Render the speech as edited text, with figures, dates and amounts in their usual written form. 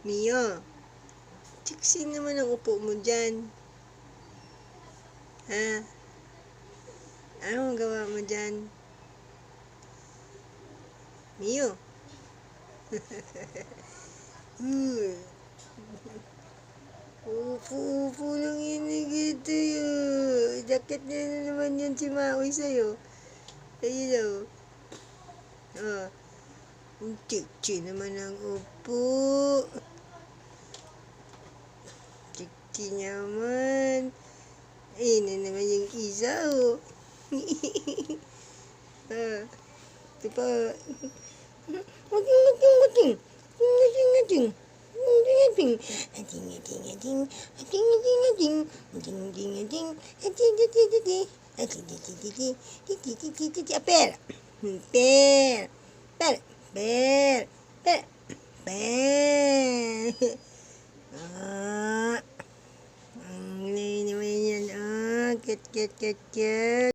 Mio, tiksi naman ang upo mo dyan. Ha? Anong gawa mo dyan? Mio? Upo lang inigito yun. Jacket na naman yan si Maui sa'yo. Ayun o. Oh. Tiksi naman ang upo. Tiksi naman. Ayun na naman yung isa o. Ito pa. Ating. Per. Ang naman yan. Ket.